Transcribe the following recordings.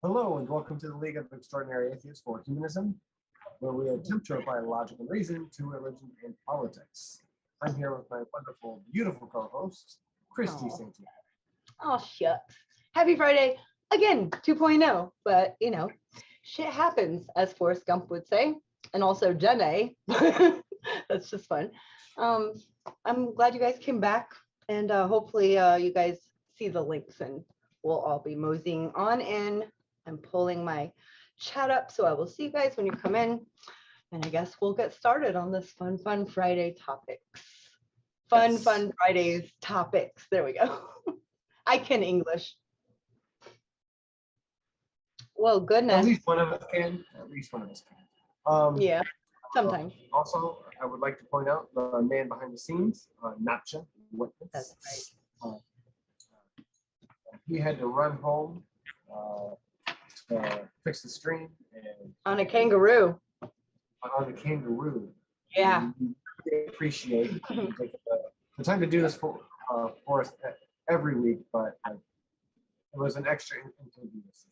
Hello and welcome to the League of Extraordinary Atheists for Humanism, where we attempt to apply logic and reason to religion and politics. I'm here with my wonderful, beautiful co-host, Christy Santiago. Oh, shucks. Happy Friday again, 2.0. But, shit happens, as Forrest Gump would say. And also Jenny. That's just fun. I'm glad you guys came back. And hopefully you guys see the links and we'll all be moseying on in. I'm pulling my chat up, so I will see you guys when you come in. And I guess we'll get started on this fun Friday topics. Fun Fridays topics. There we go. I can English. Well, goodness. At least one of us can. Yeah, sometimes. Also, I would like to point out the man behind the scenes, Napcha. That's right. He had to run home to fix the stream and on a kangaroo. On the kangaroo. Yeah. We appreciate you taking the time to do this for us every week, but it was an extra inconvenience.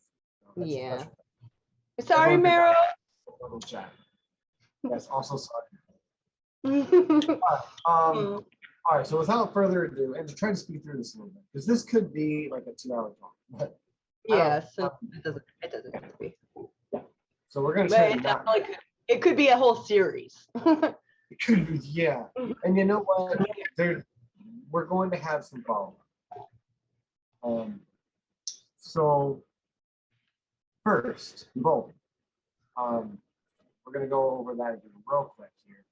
Yeah. Sorry, Mero. Yes, also sorry. All right, so without further ado, and to try to speed through this a little bit, because this could be like a 2-hour talk, but yeah, so it doesn't have to be. Yeah. So we're gonna try to it could be a whole series. It could be, yeah. And you know what? We're going to have some follow-up. So first, we're gonna go over that again real quick here.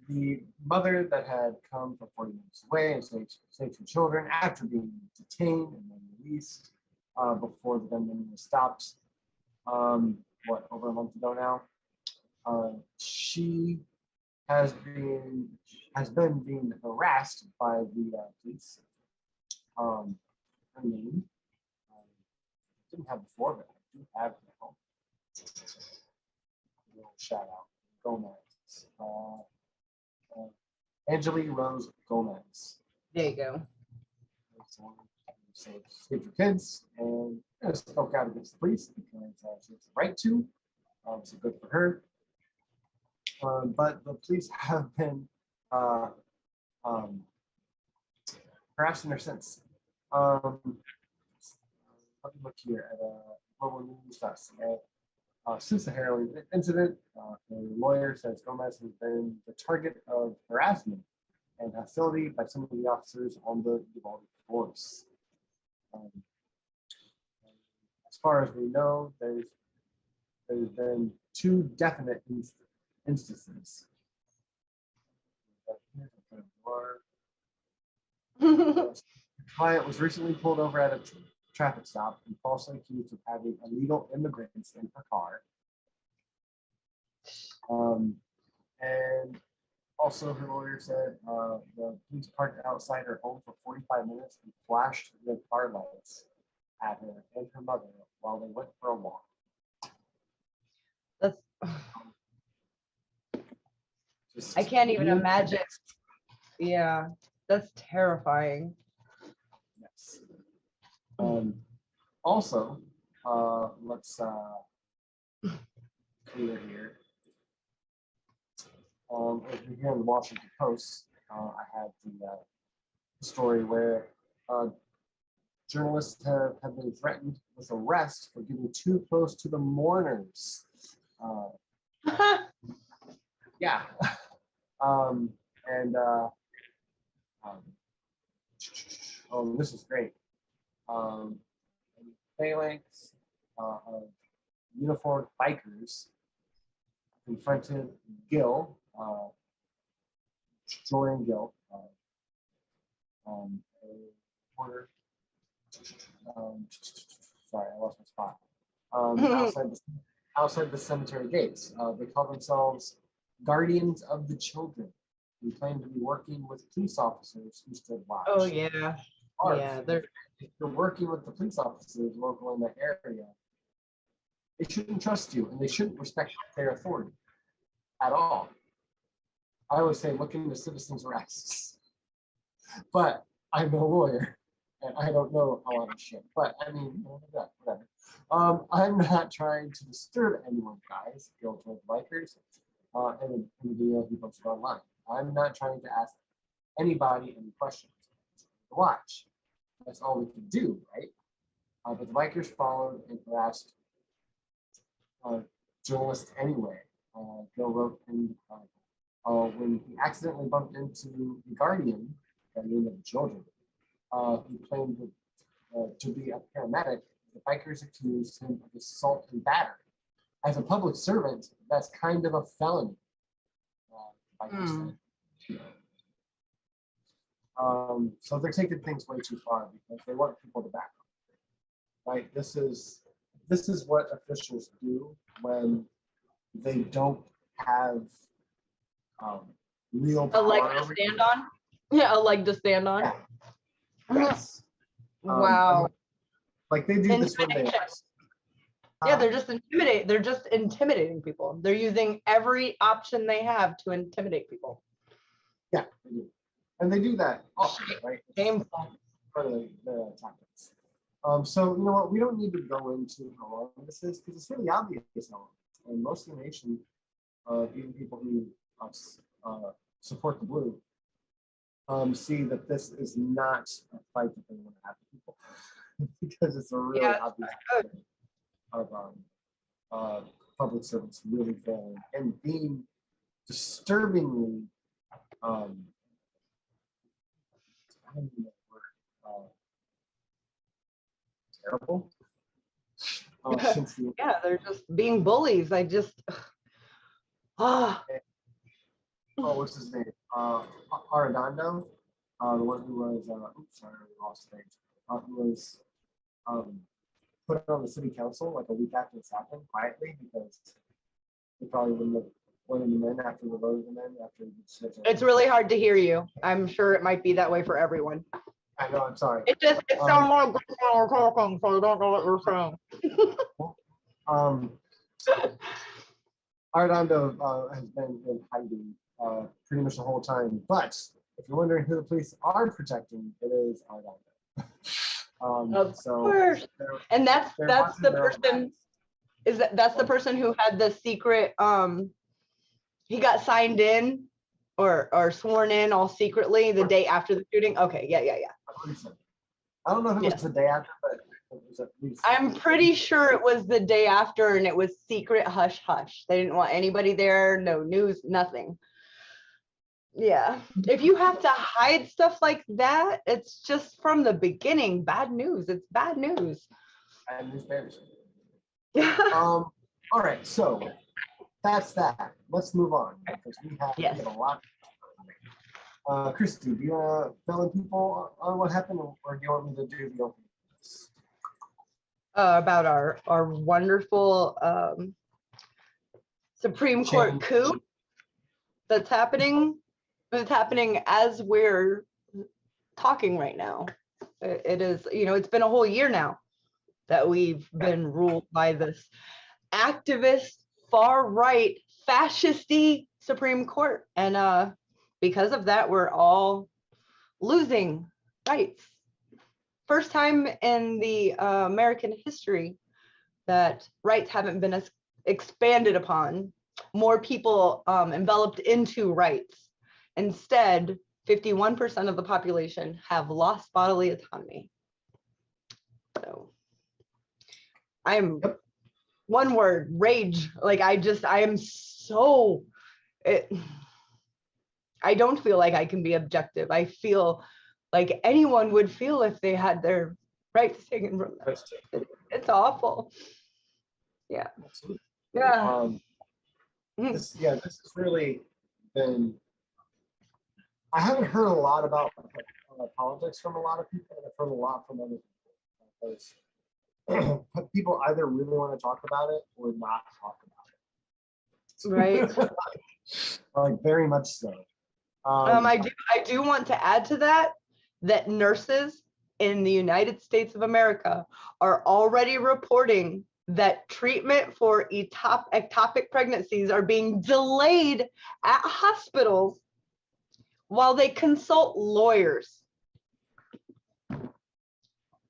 The mother that had come from 40 minutes away and saved two children after being detained and then released before the gunman was stopped, over a month ago now. She has been being harassed by the police. Her name didn't have before, but I do have now. A little shout out, Gomez. Angelique Rose Gomez. There you go. So save your kids and spoke out against the police because she has the right to. So good for her. But the police have been harassing her since. Let me look here at globalnews.ca. Since the heroin incident, the lawyer says Gomez has been the target of harassment and hostility by some of the officers on the Uvalde force. As far as we know, there's been 2 definite instances. The client was recently pulled over at a traffic stop and falsely accused of having illegal immigrants in her car. And also her lawyer said the police parked outside her home for 45 minutes and flashed their car lights at her and her mother while they went for a walk. That's I can't even imagine. Yeah, that's terrifying. Yes. Also, let's clear here. If you're here in the Washington Post, I had the story where journalists have been threatened with arrest for getting too close to the mourners. Yeah. This is great. Phalanx of uniformed bikers confronted Gill, Jordan Gill, a reporter. Sorry, I lost my spot. Outside the cemetery gates. They call themselves Guardians of the Children. They claim to be working with police officers who stood watch. Oh yeah. Yeah, they're working with the police officers local in the area. They shouldn't trust you and they shouldn't respect their authority at all. I always say look into citizens' arrests. But I'm a lawyer and I don't know a lot of shit, but I mean, whatever. I'm not trying to disturb anyone, guys. Guilt with Bikers, in the video he posted online. I'm not trying to ask anybody any questions. To watch. That's all we can do, right? But the Bikers followed and harassed journalists anyway. Gil wrote in the Chronicle when he accidentally bumped into the Guardian, the name of the children. He claimed to be a paramedic. The Bikers accused him of assault and battery. As a public servant, that's kind of a felony. The Bikers said. So they're taking things way too far because they want people to back up. Right? This is what officials do when they don't have real power. A leg to stand on? Yeah, a leg to stand on. Yeah. Yes. Wow. Like they do this when they yeah, they're just intimidating people. They're using every option they have to intimidate people. Yeah, they do. And they do that often, right? Shameful. Part of the tactics. So you know what? We don't need to go into how long this is because it's really obvious how long. And most of the nation, even people who support the blue, see that this is not a fight that they want to have with people because it's a really obvious of public servants really failing and being disturbingly I don't know that word, terrible. Since the Yeah, they're just being bullies. I just what's his name? Arredondo, the one who was oops, sorry, I lost things. Who was put on the city council like a week after this happened, quietly, because he probably wouldn't have voted him in after the voted him in after he it's really hard to hear you. I'm sure it might be that way for everyone. I know, I'm sorry. It sounds like we're talking, so I don't know what you're saying. Arredondo has been in hiding pretty much the whole time. But if you're wondering who the police are protecting, it is Arredondo. Of course. And that's the person. That's the person who had the secret. He got signed in or sworn in all secretly the day after the shooting. Okay, yeah. I don't know if it was the day after, but it was at least. I'm pretty sure it was the day after, and it was secret hush hush. They didn't want anybody there, no news, nothing. Yeah, if you have to hide stuff like that, it's just from the beginning bad news. It's bad news. Bad news bears. All right, so that's that. Let's move on because we have a lot. Christy, do you want to fill in people on what happened, or do you want me to do the opening? About our wonderful Supreme Court coup that's happening. It's happening as we're talking right now. It is, it's been a whole year now that we've been ruled by this activist, far-right, fascisty Supreme Court. And because of that, we're all losing rights. First time in the American history that rights haven't been expanded upon, more people enveloped into rights. Instead, 51% of the population have lost bodily autonomy. So I'm one word, rage. Like I am so, I don't feel like I can be objective. I feel like anyone would feel if they had their rights taken from them. It's awful. Yeah. Absolutely. Yeah. This has really been, I haven't heard a lot about politics from a lot of people, and I've heard a lot from other people. Because people either really want to talk about it or not talk about it. Right. Like very much so. I do want to add to that nurses in the United States of America are already reporting that treatment for ectopic pregnancies are being delayed at hospitals while they consult lawyers.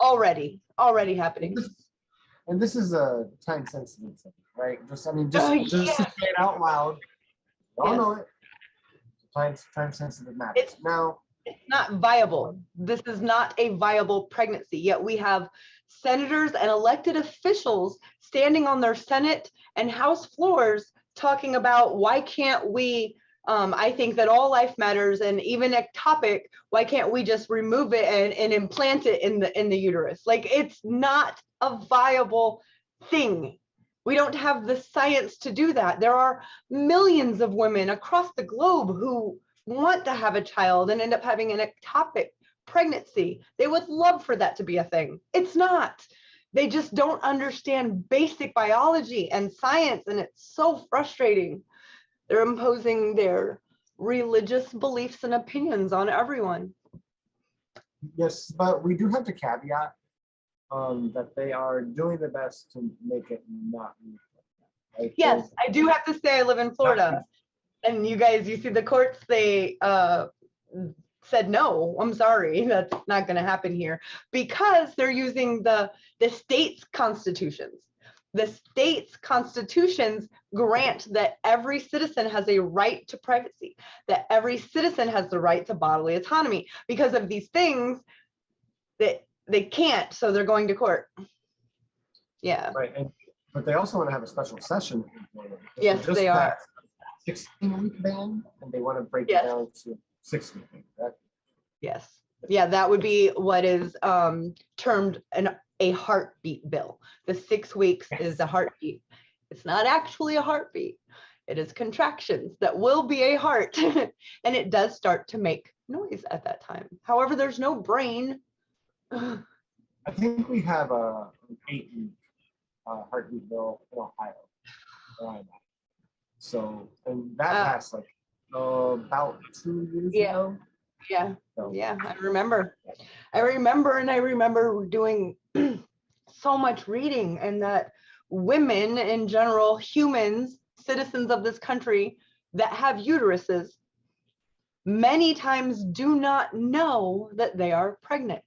already happening. And this is a time sensitive thing, right? Just, I mean, just to Yes. say it out loud. We all Yes. know it. Time sensitive matters. It's Now, not viable. This is not a viable pregnancy. Yet we have senators and elected officials standing on their Senate and House floors talking about why can't we, I think that all life matters, and even ectopic, why can't we just remove it and implant it in the uterus? Like, it's not a viable thing. We don't have the science to do that. There are millions of women across the globe who want to have a child and end up having an ectopic pregnancy. They would love for that to be a thing. It's not. They just don't understand basic biology and science, and it's so frustrating. They're imposing their religious beliefs and opinions on everyone. yes, but we do have to caveat that they are doing their best to make it not look like that. Right? Yes, I do have to say I live in Florida. And you guys, you see the courts, they said, no, I'm sorry, that's not going to happen here, because they're using the state's constitutions. The state's constitutions grant that every citizen has a right to privacy, that every citizen has the right to bodily autonomy. Because of these things that they can't, so they're going to court. Yeah. Right, but they also want to have a special session. Yes, they are. 16-week ban, and they want to break Yes. it down to 6-week ban, correct? Yes. Yeah, that would be what is termed a heartbeat bill. The 6 weeks is the heartbeat. It's not actually a heartbeat. It is contractions that will be a heart. And it does start to make noise at that time. However, there's no brain. I think we have an 8-week heartbeat bill in Ohio. So, and that passed like about 2 years ago. Yeah. So, Yeah, I remember. And I remember doing so much reading, and that women in general, humans, citizens of this country that have uteruses, many times do not know that they are pregnant.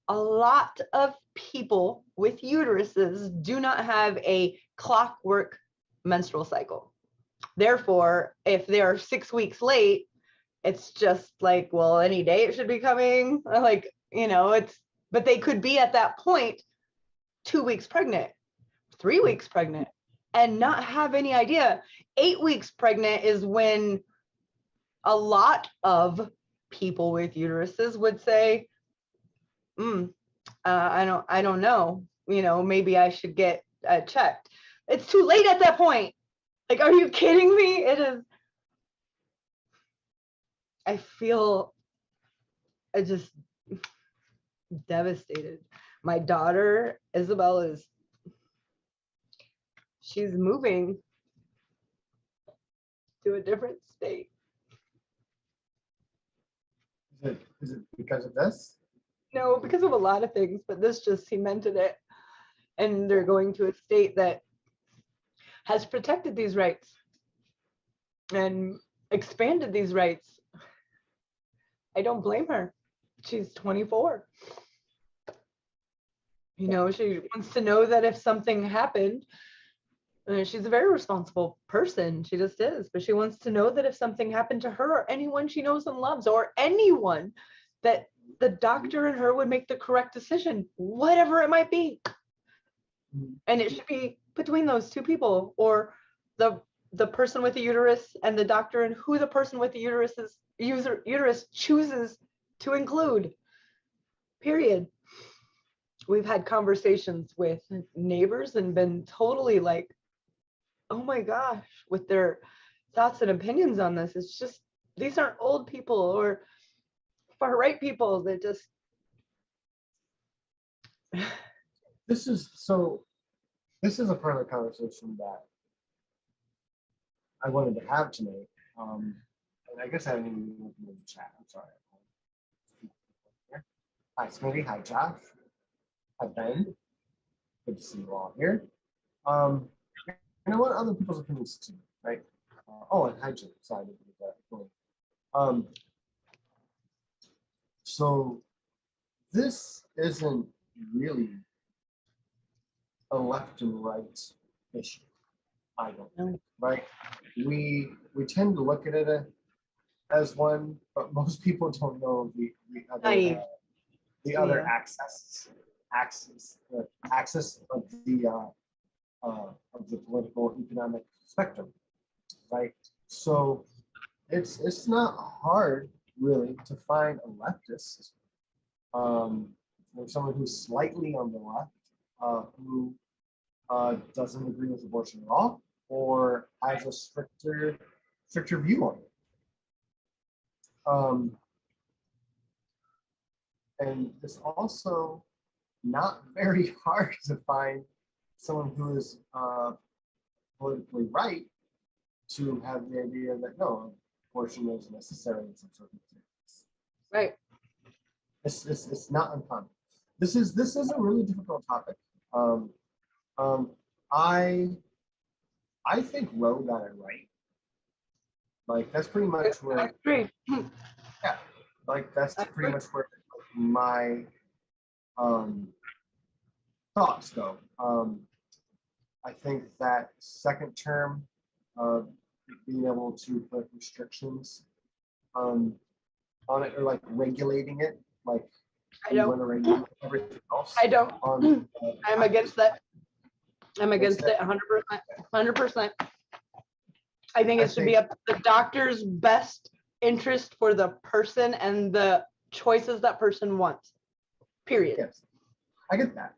A lot of people with uteruses do not have a clockwork menstrual cycle. Therefore, if they're 6 weeks late, it's just like, well, any day it should be coming. Like, but they could be at that point 2 weeks pregnant, 3 weeks pregnant, and not have any idea. 8 weeks pregnant is when a lot of people with uteruses would say, I don't know, maybe I should get checked. It's too late at that point. Like, are you kidding me? It is. I feel just devastated. My daughter, Isabel, she's moving to a different state. Is it because of this? No, because of a lot of things, but this just cemented it. And they're going to a state that has protected these rights and expanded these rights. I don't blame her. She's 24. She wants to know that if something happened, she's a very responsible person. She just is. But she wants to know that if something happened to her or anyone she knows and loves, or anyone, that the doctor and her would make the correct decision, whatever it might be. And it should be between those two people, or the person with the uterus and the doctor, and who the person with the uterus chooses to include. Period. We've had conversations with neighbors and been totally like, oh my gosh, with their thoughts and opinions on this. It's just, these aren't old people or far right people that just. This is a part of the conversation that I wanted to have tonight. And I guess I haven't even opened the chat. I'm sorry. Hi, Smitty. Hi, Josh. Hi, Ben. Good to see you all here. And I want other people's opinions too, right? And hi, Jim. Sorry, I didn't do that. So this isn't really a left and right issue. I don't think, right? We tend to look at it as one, but most people don't know Naive. the other Yeah. axis of the political economic spectrum, right? So it's not hard really to find a leftist, or someone who's slightly on the left, who doesn't agree with abortion at all, or has a stricter view on it. And it's also not very hard to find someone who is politically right to have the idea that no, abortion is necessary in some circumstances. Right. It's not uncommon. This is a really difficult topic. I think Roe got it right. Like that's pretty much I where, agree. yeah, like that's I pretty agree. much where my thoughts go. I think that second term, being able to put restrictions on it, or like regulating it, like I you don't. want to regulate everything else. I don't. On, I'm against that. I'm against Against it 100%. 100%. I think I it should be think- up to the doctor's best interest for the person and the choices that person wants. Period. Yes, I get that.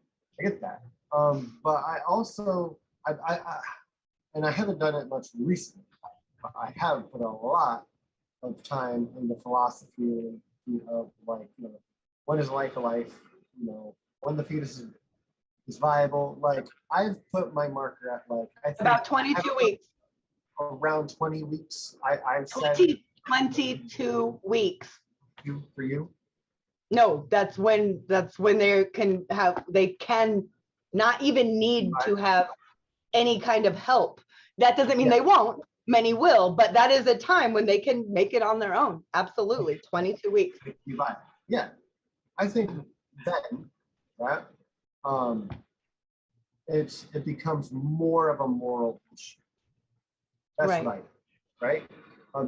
But I also, and I haven't done it much recently, but I have put a lot of time in the philosophy of like, when is life a life? When the fetus is viable. Like I've put my marker at like, I think About 22 weeks. around 20 weeks. I've said 22 weeks. for you. No, that's when they can not even need to have any kind of help. That doesn't mean Yeah. they won't. Many will, but that is a time when they can make it on their own. Absolutely. 22 weeks. Yeah, I think then that it becomes more of a moral issue. That's Right. right?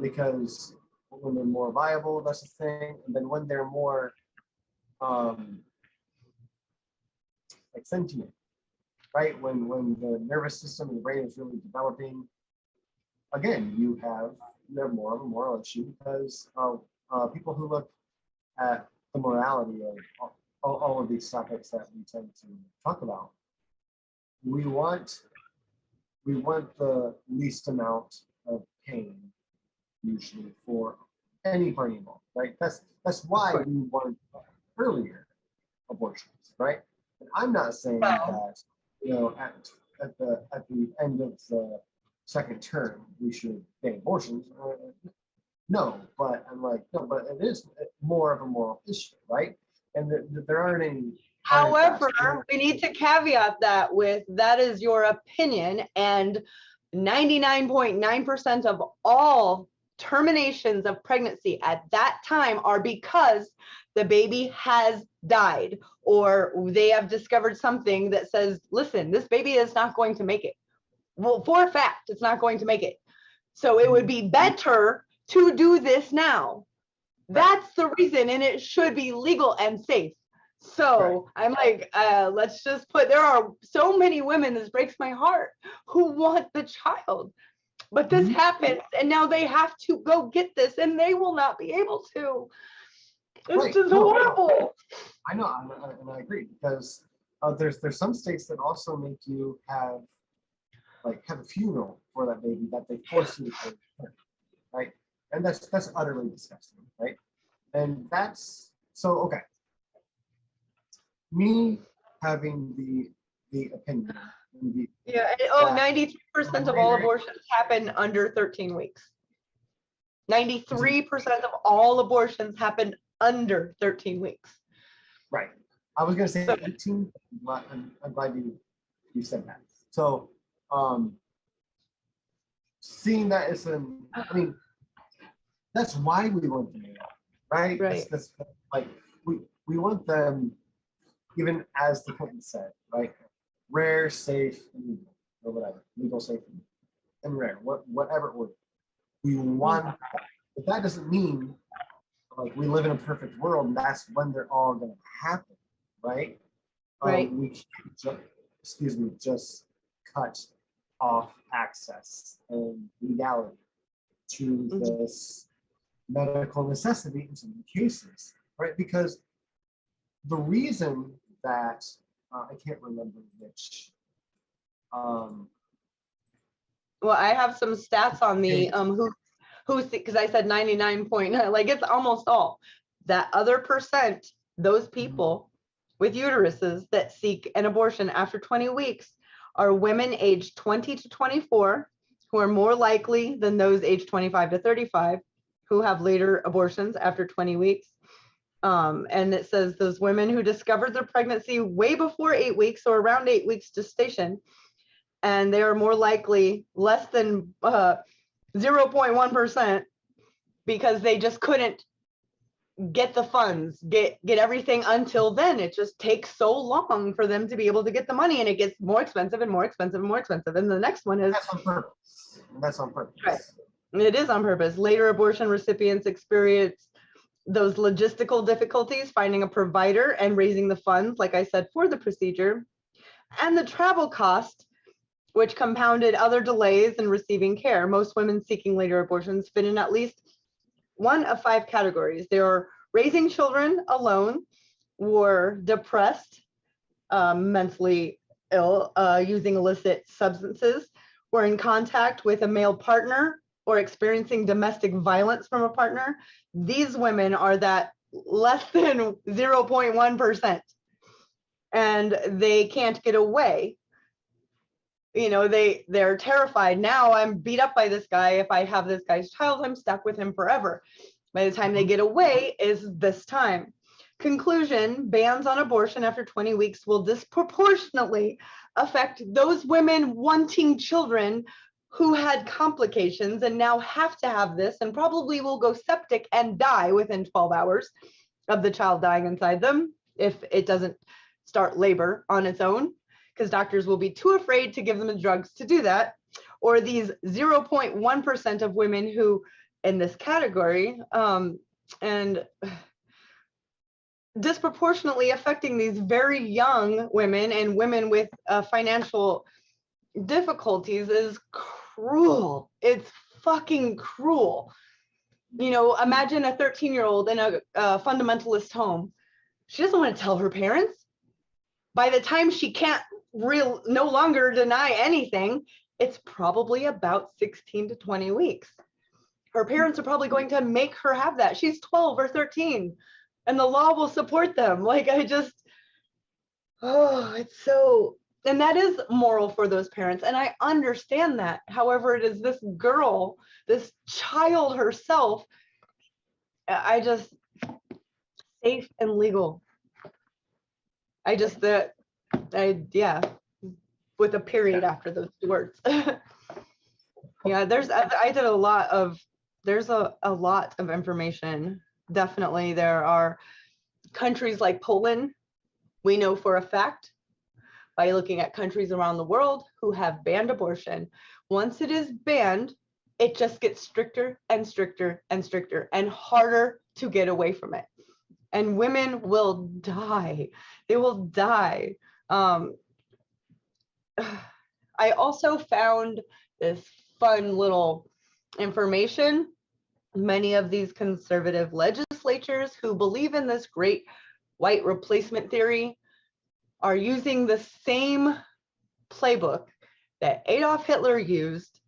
Because when they're more viable, that's the thing. And then when they're more like sentient, right? When the nervous system and the brain is really developing, again, you have more of a moral issue because people who look at the morality of all of these topics that we tend to talk about, we want the least amount of pain usually for any party involved, right? That's why we want earlier abortions, right? And I'm not saying that at the end of the second term we should ban abortions. No, but I'm like, no, but it is more of a moral issue, right? And there aren't any. However, we need to caveat that with that is your opinion, and 99.9% of all terminations of pregnancy at that time are because the baby has died, or they have discovered something that says, listen, this baby is not going to make it. Well, for a fact, it's not going to make it. So it would be better to do this now. That's the reason, and it should be legal and safe. So I'm like, let's just there are so many women, this breaks my heart, who want the child. But this happens, and now they have to go get this, and they will not be able to. It's just horrible. I know, and I agree, because there's some states that also make you have a funeral for that baby that they force you to pay, right? And that's utterly disgusting, right? And that's so okay. Me having the opinion. Yeah. 93% of all abortions happen under 13 weeks. 93% of all abortions happen under 13 weeks. Right. I was going to say 18, but I'm glad you said that. So, seeing that it's that's why we want them, right? Right. That's like we want them. even as the Clinton said, right? Rare, safe, and legal, or whatever. Legal, safe, and rare. Whatever order. We want that. But that doesn't mean like we live in a perfect world and that's when they're all going to happen, right? Right. We can't just cut off access and legality to this medical necessity in some cases, right? Because the reason that I can't remember which. Well, I have some stats on the who's because I said 99.9, like it's almost all. That other percent, those people with uteruses that seek an abortion after 20 weeks are women aged 20 to 24, who are more likely than those aged 25 to 35 who have later abortions after 20 weeks. And it says those women who discovered their pregnancy way before 8 weeks or around 8 weeks gestation, and they are more likely, less than 0.1%, because they just couldn't get the funds, get everything until then. It just takes so long for them to be able to get the money, and it gets more expensive and more expensive and more expensive. And the next one is that's on purpose. That's on purpose. Right. It is on purpose. Later abortion recipients experience those logistical difficulties finding a provider and raising the funds, like I said, for the procedure, and the travel cost, which compounded other delays in receiving care. Most women seeking later abortions fit in at least one of 5 categories. They are raising children alone, were depressed, mentally ill, using illicit substances, were in contact with a male partner, or experiencing domestic violence from a partner. These women are that less than 0.1%, and they can't get away. You know, they're terrified. Now I'm beat up by this guy. If I have this guy's child, I'm stuck with him forever. By the time they get away is this time. Conclusion: bans on abortion after 20 weeks will disproportionately affect those women wanting children who had complications and now have to have this, and probably will go septic and die within 12 hours of the child dying inside them if it doesn't start labor on its own, because doctors will be too afraid to give them the drugs to do that. Or these 0.1% of women who in this category, and disproportionately affecting these very young women and women with financial difficulties, is cruel. It's fucking cruel. You know, imagine a 13-year-old in a fundamentalist home. She doesn't want to tell her parents. By the time she can't no longer deny anything, it's probably about 16 to 20 weeks. Her parents are probably going to make her have that. She's 12 or 13, and the law will support them. Like, it's so, and that is moral for those parents, and I understand that. However, it is this girl, this child herself, safe and legal. Yeah, with a period after those words. Yeah, there's a lot of information. Definitely, there are countries like Poland, we know for a fact, by looking at countries around the world who have banned abortion. Once it is banned, it just gets stricter and stricter and stricter and harder to get away from it. And women will die. They will die. I also found this fun little information. Many of these conservative legislatures who believe in this great white replacement theory are using the same playbook that Adolf Hitler used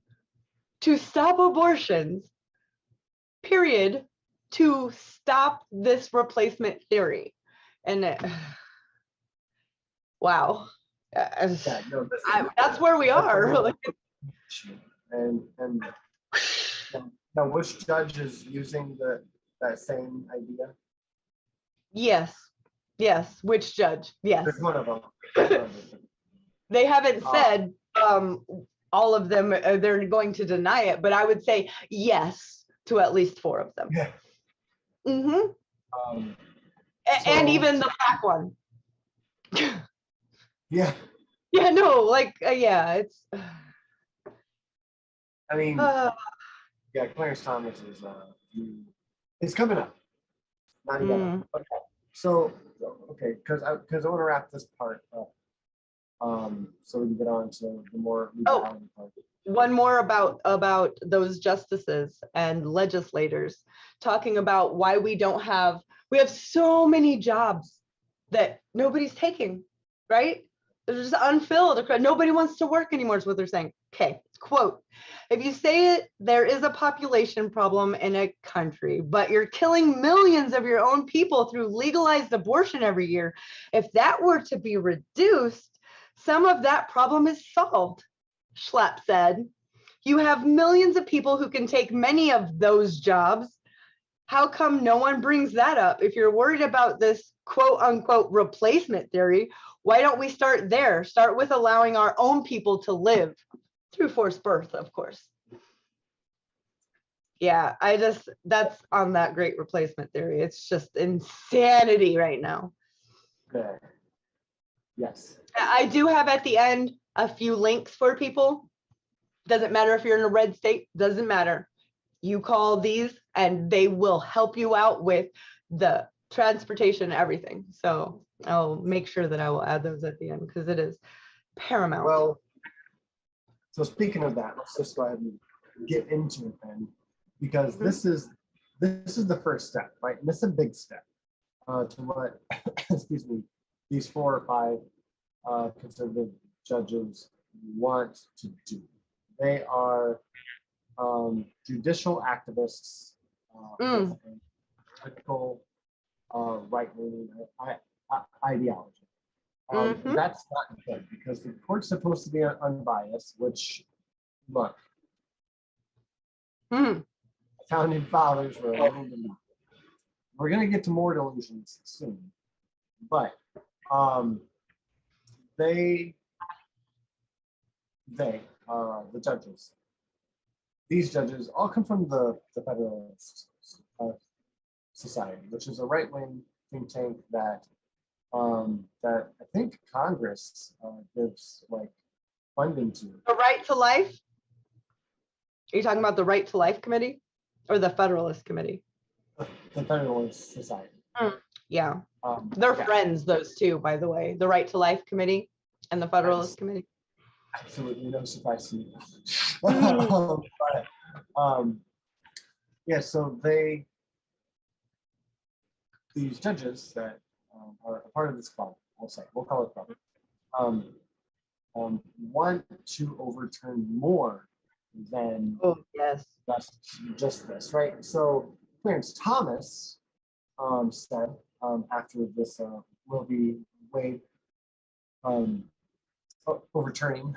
to stop abortions, period, to stop this replacement theory. And wow. That's where we are. And now, which judge is using that same idea? Yes. Which judge? Yes. There's one of them. They haven't said all of them. They're going to deny it, but I would say yes to at least 4 of them. Yeah. Mm-hmm. And even the black one. Yeah. Yeah, no, like, yeah, it's. I mean, Uh, yeah, Clarence Thomas is it's coming up. Not yet. mm. Okay. So okay, because I want to wrap this part up. So we can get on to the more Oh, legality part. one more about those justices and legislators talking about why we have so many jobs that nobody's taking, right? They're just unfilled. Nobody wants to work anymore is what they're saying. Okay, quote, if you say it, there is a population problem in a country, but you're killing millions of your own people through legalized abortion every year. If that were to be reduced, some of that problem is solved, Schlepp said. You have millions of people who can take many of those jobs. How come no one brings that up? If you're worried about this quote unquote replacement theory, why don't we start there? Start with allowing our own people to live through forced birth, of course. Yeah, that's on that great replacement theory. It's just insanity right now. Okay. Yes. I do have at the end a few links for people. Doesn't matter if you're in a red state, doesn't matter. You call these and they will help you out with the transportation and everything. So I'll make sure that I will add those at the end because it is paramount. Well, so speaking of that, let's just go ahead and get into it then, because this is the first step, right? And this is a big step to what, excuse me, these 4 or 5 conservative judges want to do. They are judicial activists with a political right-wing ideology. That's not good because the court's supposed to be unbiased, which, look, the founding fathers were a little delusional. We're going to get to more delusions soon, but the judges, these judges all come from the Federalist Society, which is a right-wing think tank that I think Congress gives like funding to. The Right to Life? Are you talking about the Right to Life Committee or the Federalist Committee? The Federalist Society. Yeah. They're friends, those two, by the way. The Right to Life Committee and the Federalist Committee. Absolutely no surprise to me. Yeah, so these judges that are a part of this club, we'll call it club, want to overturn more than just this, right? So Clarence Thomas said after this Roe v. Wade overturning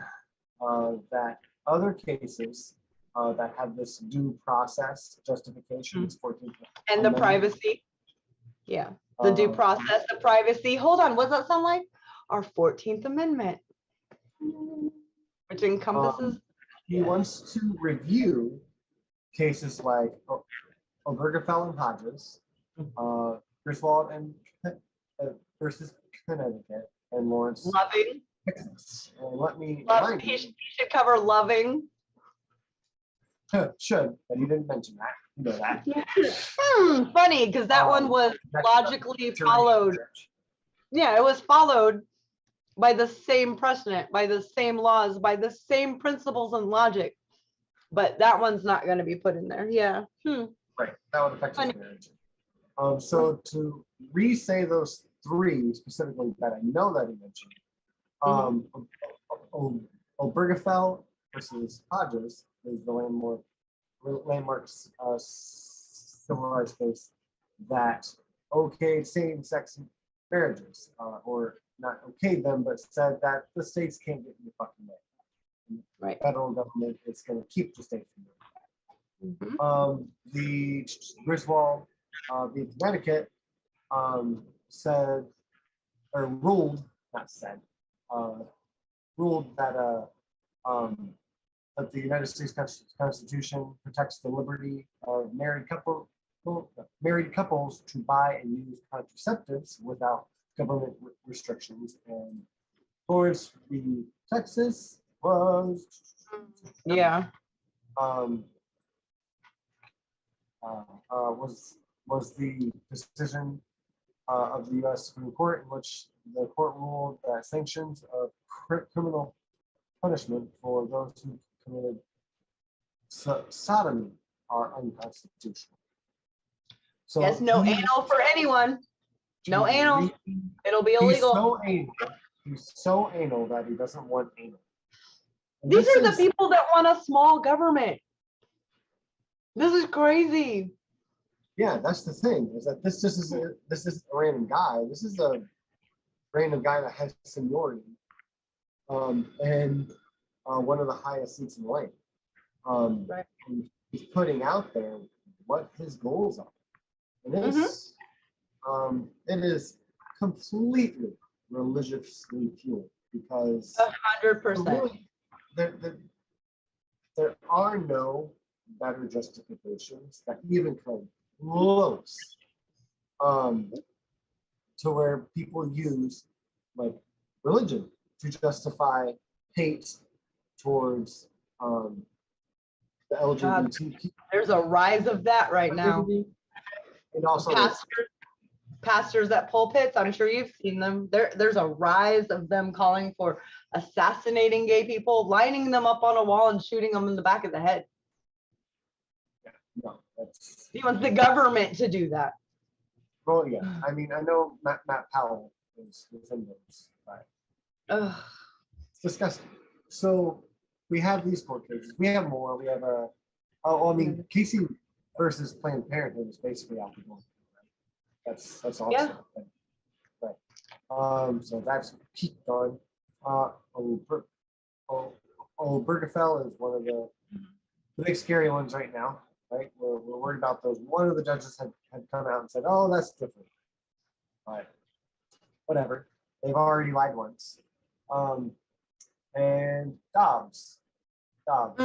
that other cases that have this due process justification, 14th and the privacy. Yeah, the due process, the privacy. Hold on, what does that sound like? Our 14th Amendment, which encompasses. He wants to review cases like Obergefell and Hodges, Griswold and versus Connecticut, and Lawrence. Loving. Texas. And let me He should cover Loving. Should, but he didn't mention that. You know that. Funny, because that one was logically followed. Yeah, it was followed by the same precedent, by the same laws, by the same principles and logic. But that one's not going to be put in there. Yeah. Right. That would affect his marriage. So to re-say those 3 specifically that I know that he mentioned, Obergefell versus Hodges is the landmark civil rights case that okayed same-sex marriages, or not okayed them, but said that the states can't get in the fucking way. Right. The federal government is going to keep the states from doing that. The Griswold v. Connecticut said, or ruled, not said, ruled that that the United States Constitution protects the liberty of married couples to buy and use contraceptives without government restrictions. And towards the Texas was Yeah. um, was the decision of the U.S. Supreme Court, in which the court ruled that sanctions of criminal punishment for those who committed sodomy are unconstitutional. So Yes, no anal for anyone. No anal. It'll be illegal. He's so anal that he doesn't want anal. And These are the people that want a small government. This is crazy. Yeah, that's the thing, is that this is a random guy. This is a random guy that has seniority, and one of the highest seats in the land. Right. And he's putting out there what his goals are. And it's, it is completely religiously fueled, because 100%. there are no better justifications that even come close to where people use like religion to justify hate towards the LGBT. There's a rise of that right now. And also pastors at pulpits, I'm sure you've seen them. There's a rise of them calling for assassinating gay people, lining them up on a wall and shooting them in the back of the head. No, that's, He wants the government to do that. well, yeah. I mean, I know Matt Powell is within those, but it's disgusting. So we have these court cases. We have more. We have Casey versus Planned Parenthood is basically out the door. Right? That's awesome. Yeah. Right. So that's peaked on. Obergefell is one of the big scary ones right now. Right, we're worried about those. One of the judges had come out and said, "Oh, that's different." But whatever, they've already lied once. And Dobbs, right?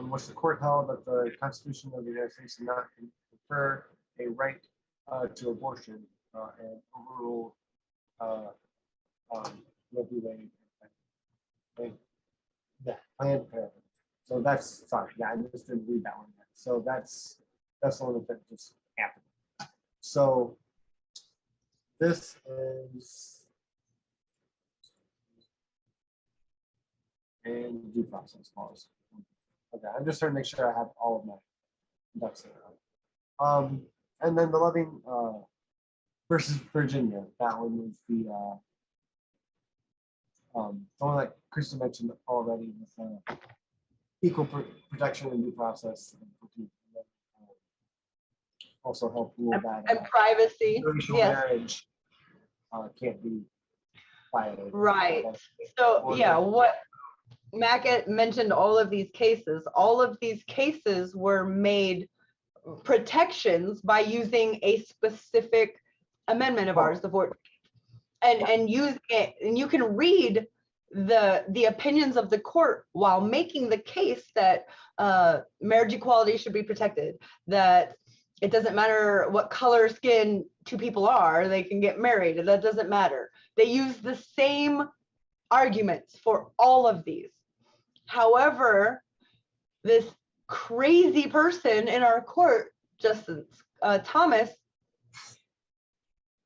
Which the court held that the Constitution of the United States did not confer a right to abortion, and overruled Planned Parenthood. So that's, sorry, yeah, I just didn't read that one yet. So that's the one that just happened. So this is and due process clause. Okay, I'm just trying to make sure I have all of my ducks in a row. And then the Loving versus Virginia. That one was the one that Christy mentioned already, with equal protection and due process. Also help rule that and privacy. Yes. Marriage can't be violated. Right. So yeah, what Mac mentioned, all of these cases were made protections by using a specific amendment of ours, the 14th, and using it, and you can read the opinions of the court while making the case that marriage equality should be protected, that it doesn't matter what color skin two people are, they can get married, that doesn't matter. They use the same arguments for all of these. However, this crazy person in our court, Justice Thomas,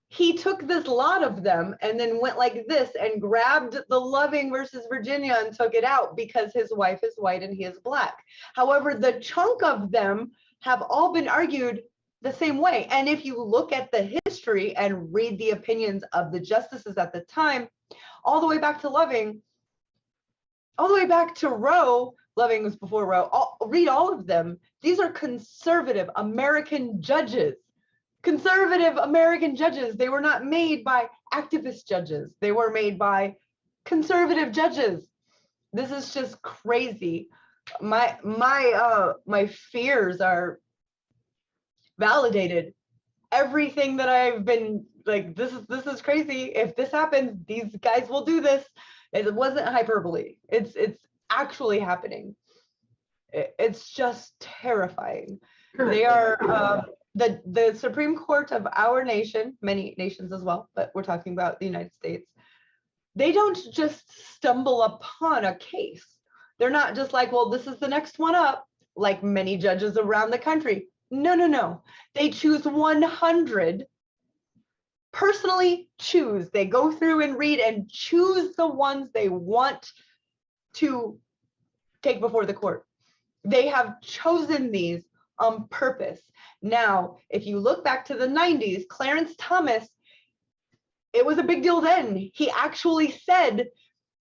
he took this lot of them and then went like this and grabbed the Loving versus Virginia and took it out because his wife is white and he is black. However, the chunk of them have all been argued the same way. And if you look at the history and read the opinions of the justices at the time, all the way back to Loving, all the way back to Roe, Loving was before Roe, read all of them. These are conservative American judges. Conservative American judges. They were not made by activist judges. They were made by conservative judges. This is just crazy. My fears are validated. Everything that I've been like, this is crazy. If this happens, these guys will do this. It wasn't hyperbole. It's actually happening. It's just terrifying. They are the Supreme Court of our nation, many nations as well, but we're talking about the United States. They don't just stumble upon a case. They're not just like, well, this is the next one up, like many judges around the country. No, no, no. They choose 100, personally choose. They go through and read and choose the ones they want to take before the court. They have chosen these on purpose. Now, if you look back to the 90s, Clarence Thomas, it was a big deal then. He actually said,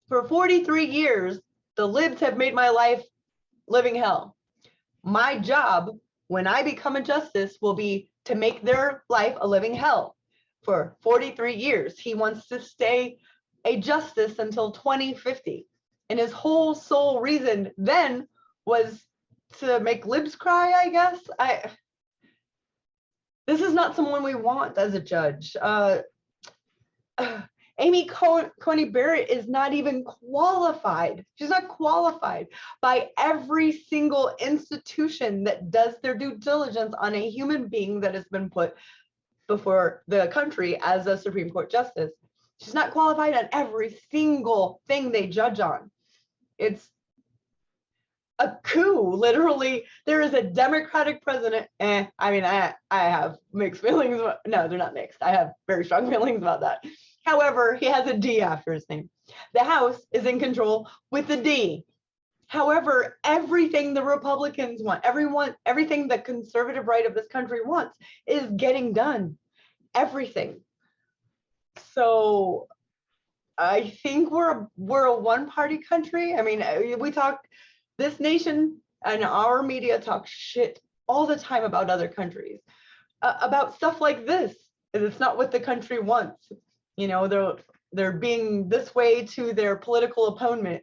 for 43 years, the libs have made my life living hell. My job, when I become a justice, will be to make their life a living hell. For 43 years, he wants to stay a justice until 2050. And his whole sole reason then was to make libs cry, I guess. This is not someone we want as a judge. Amy Coney Barrett is not even qualified. She's not qualified by every single institution that does their due diligence on a human being that has been put before the country as a Supreme Court justice. She's not qualified on every single thing they judge on. It's a coup, literally. There is a Democratic president. I mean, I have mixed feelings. No, they're not mixed. I have very strong feelings about that. However, he has a D after his name. The House is in control with a D. However, everything the Republicans want, everything the conservative right of this country wants is getting done. Everything. So I think we're a one-party country. I mean, we talk, this nation and our media talk shit all the time about other countries, about stuff like this. And it's not what the country wants. You know, they're being this way to their political opponent,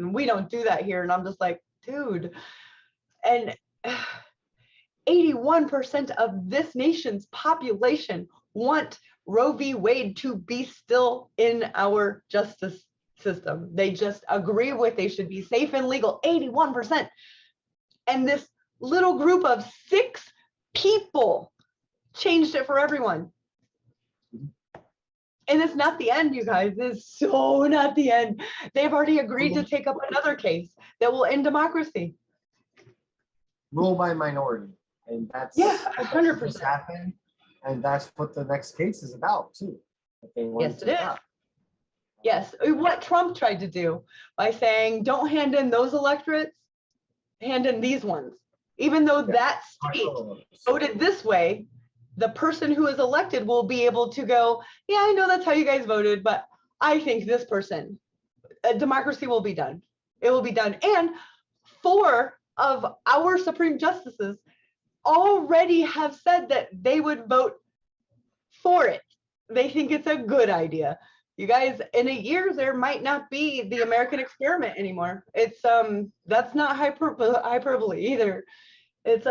and we don't do that here. And I'm just like, dude. And 81% of this nation's population want Roe v. Wade to be still in our justice system. They just agree with they should be safe and legal, 81%. And this little group of 6 people changed it for everyone. And it's not the end, you guys. It's so not the end. They've already agreed to take up another case that will end democracy. Rule by minority. And that's 100%. happened. And that's what the next case is about, too. Yes, it is. Yes, what Trump tried to do by saying, don't hand in those electorates, hand in these ones. Even though that state voted this way, the person who is elected will be able to go, yeah, I know that's how you guys voted, but I think this person, democracy will be done. It will be done. And 4 of our Supreme Justices already have said that they would vote for it. They think it's a good idea. You guys, in a year, there might not be the American experiment anymore. It's that's not hyperbole either. It's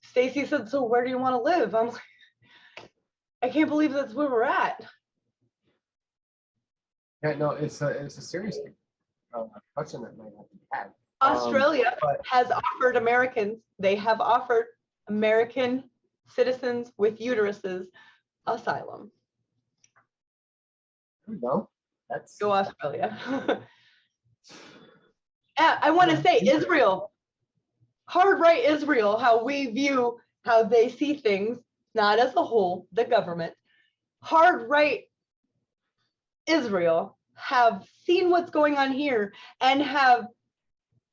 Stacy said, so where do you want to live? I'm like, I can't believe that's where we're at. Yeah, no, it's a serious question that might have to be had. Australia has offered Americans, they have offered American citizens with uteruses asylum. There we go. That's Go Australia. I want to say Israel, hard right Israel, how we view how they see things, not as a whole, the government. Hard right Israel have seen what's going on here and have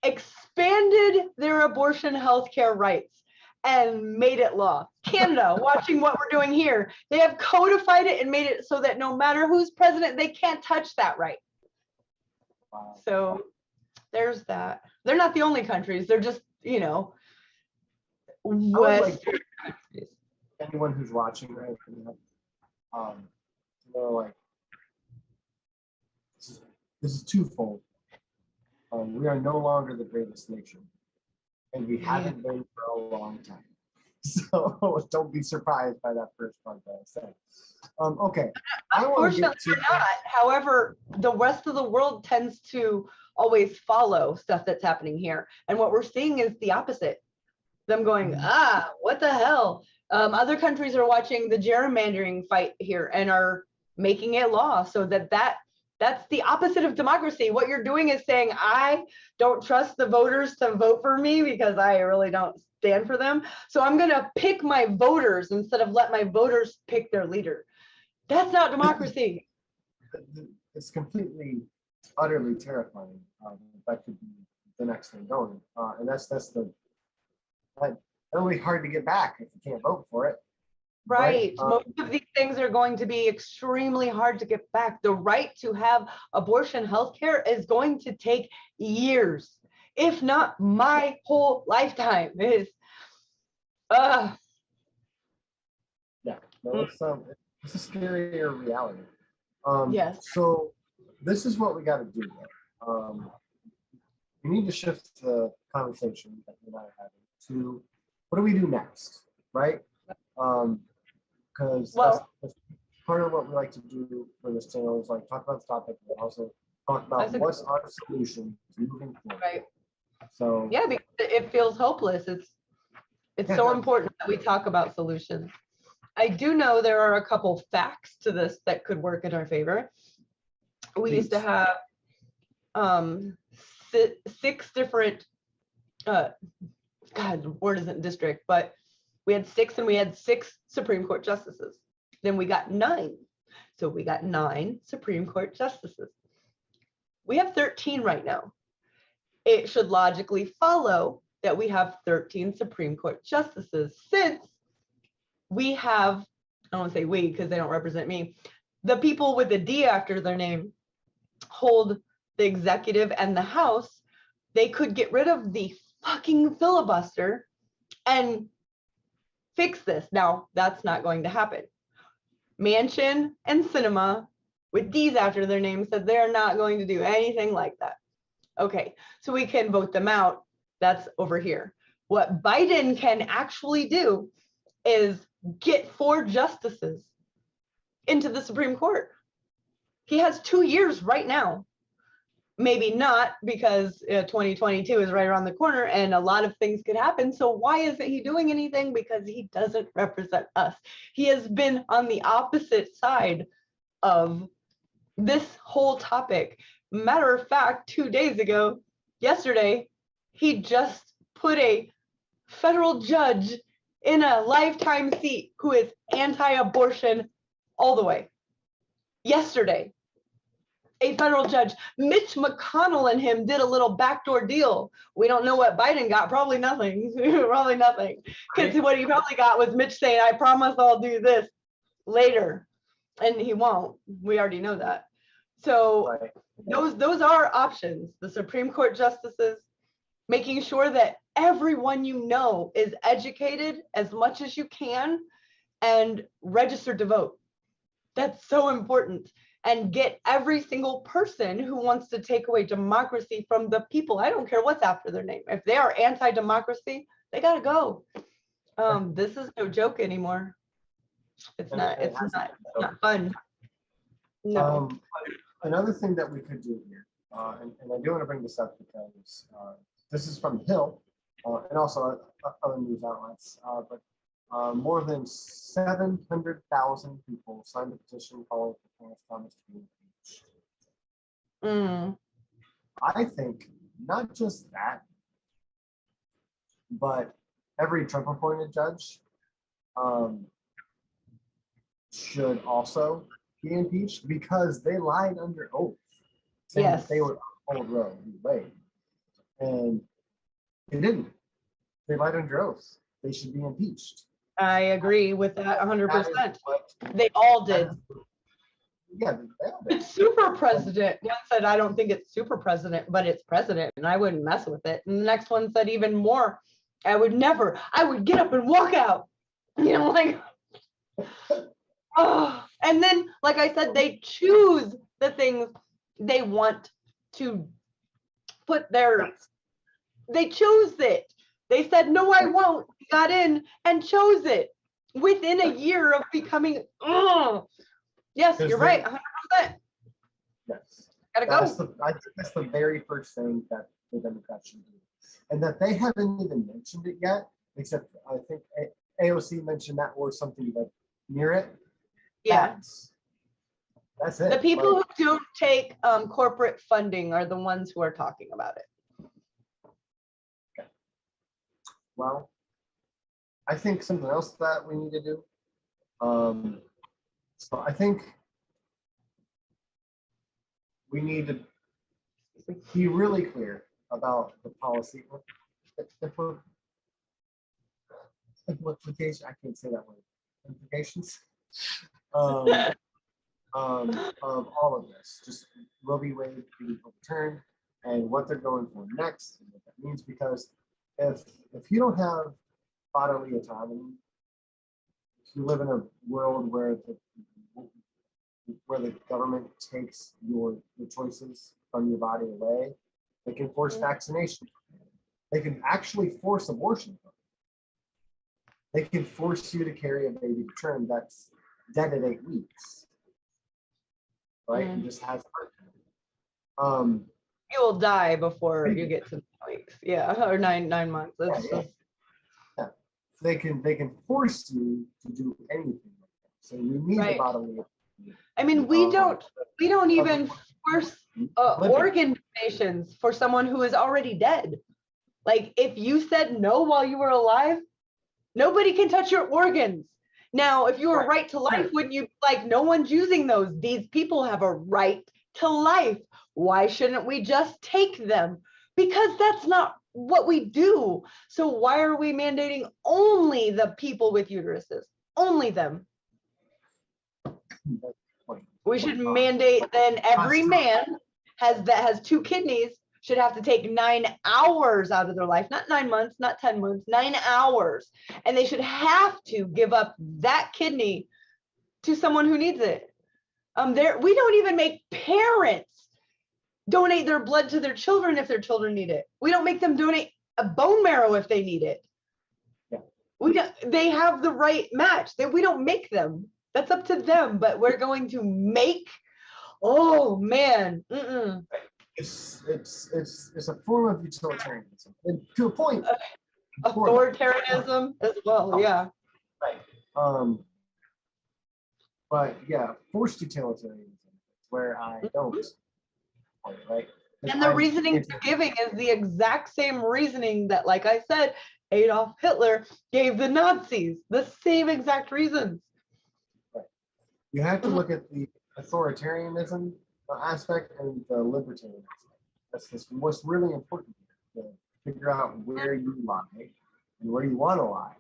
expanded their abortion healthcare rights and made it law. Canada, watching what we're doing here, they have codified it and made it so that no matter who's president, they can't touch that right. wow. So there's that. They're not the only countries. They're just, you know, Western countries. Anyone who's watching, right? You know, like this is twofold. We are no longer the greatest nation, and we haven't been for a long time. So don't be surprised by that first part that I said. Okay. Unfortunately, we're not. However, the rest of the world tends to always follow stuff that's happening here. And what we're seeing is the opposite. Them going, what the hell? Other countries are watching the gerrymandering fight here and are making it law, so that's the opposite of democracy. What you're doing is saying, I don't trust the voters to vote for me because I really don't stand for them. So I'm going to pick my voters instead of let my voters pick their leader. That's not democracy. It's completely, utterly terrifying. That could be the next thing going. And that's it'll be hard to get back if you can't vote for it. Right. Most of these things are going to be extremely hard to get back. The right to have abortion health care is going to take years, if not my whole lifetime. It's yeah, no, it's a scarier reality. Yes. So this is what we got to do. We need to shift the conversation that you and I are having to what do we do next, right? Because that's part of what we like to do for this channel is like talk about the topic and also talk about what's our solution to moving forward. Right. So yeah, because it feels hopeless. It's so important that we talk about solutions. I do know there are a couple facts to this that could work in our favor. We used to have 6 different God, the word isn't district, but we had 6 and we had 6 Supreme Court justices. Then we got 9. So we got 9 Supreme Court justices. We have 13 right now. It should logically follow that we have 13 Supreme Court justices since we have, I don't want to say we because they don't represent me, the people with a D after their name hold the executive and the House. They could get rid of the fucking filibuster and fix this. Now, that's not going to happen. Manchin and Sinema, with D's after their name, said they're not going to do anything like that. Okay, so we can vote them out. That's over here. What Biden can actually do is get 4 justices into the Supreme Court. He has 2 years right now. Maybe not, because 2022 is right around the corner and a lot of things could happen. So why isn't he doing anything? Because he doesn't represent us. He has been on the opposite side of this whole topic. Matter of fact, 2 days ago, yesterday, he just put a federal judge in a lifetime seat who is anti-abortion all the way. Yesterday. A federal judge, Mitch McConnell, and him did a little backdoor deal. We don't know what Biden got, probably nothing, probably nothing. Because what he probably got was Mitch saying, I promise I'll do this later. And he won't, we already know that. So those are options. The Supreme Court justices, making sure that everyone you know is educated as much as you can and registered to vote. That's so important. And get every single person who wants to take away democracy from the people. I don't care what's after their name. If they are anti-democracy, they gotta go. This is no joke anymore. It's not fun. No. Another thing that we could do here, and I do want to bring this up because this is from Hill and also other news outlets, but more than 700,000 people signed a petition calling for Clarence Thomas to be impeached. I think not just that, but every Trump-appointed judge should also be impeached because they lied under oath, saying that they would uphold Roe v. Wade, and they didn't. They lied under oath. They should be impeached. I agree with that 100%. They all did. Yeah, it's super president. One said, I don't think it's super president, but it's president, and I wouldn't mess with it. And the next one said even more, I would get up and walk out. You know, like, oh. And then, like I said, they choose the things they want to put they chose it. They said, no, I won't. Got in and chose it within a year of becoming. Yes, you're right, 100%. Yes, Gotta go. I think that's the very first thing that the Democrats should do, and that they haven't even mentioned it yet, except I think AOC mentioned that or something like near it. Yeah. That's it. The people who don't take corporate funding are the ones who are talking about it. Okay. Well, I think something else that we need to do. So I think we need to be really clear about the policy implications. I can't say that word. Implications of all of this. Just Roe v. Wade being overturned and what they're going for next and what that means. Because if you don't have bodily autonomy, if you live in a world where the government takes your choices from your body away, they can force vaccination. They can actually force abortion. They can force you to carry a baby to term that's dead at 8 weeks, right? And just has heart attack. You will die before you get to 9 weeks, yeah, or nine months. That's just... yeah. They can force you to do anything like that. So you need the bodily. I mean, we don't even force organ donations for someone who is already dead. Like, if you said no while you were alive, nobody can touch your organs. Now, if you were right to life, wouldn't you be like, no one's using those? These people have a right to life. Why shouldn't we just take them? Because that's not what we do. So why are we mandating only the people with uteruses? Only them. We should mandate then every man that has 2 kidneys should have to take 9 hours out of their life, not 9 months, not 10 months, 9 hours. And they should have to give up that kidney to someone who needs it. We don't even make parents donate their blood to their children if their children need it. We don't make them donate a bone marrow if they need it. Yeah. They have the right match. We don't make them. That's up to them, but we're going to make, oh man. It's a form of utilitarianism, and to a point. Authoritarianism as well, yeah. Right. But yeah, forced utilitarianism, where I don't. Right. And the reasoning they're giving is the exact same reasoning that, like I said, Adolf Hitler gave the Nazis. The same exact reasons. Right. You have to look at the authoritarianism aspect and the libertarian aspect. That's what's really important here, to figure out where you lie and where you want to lie.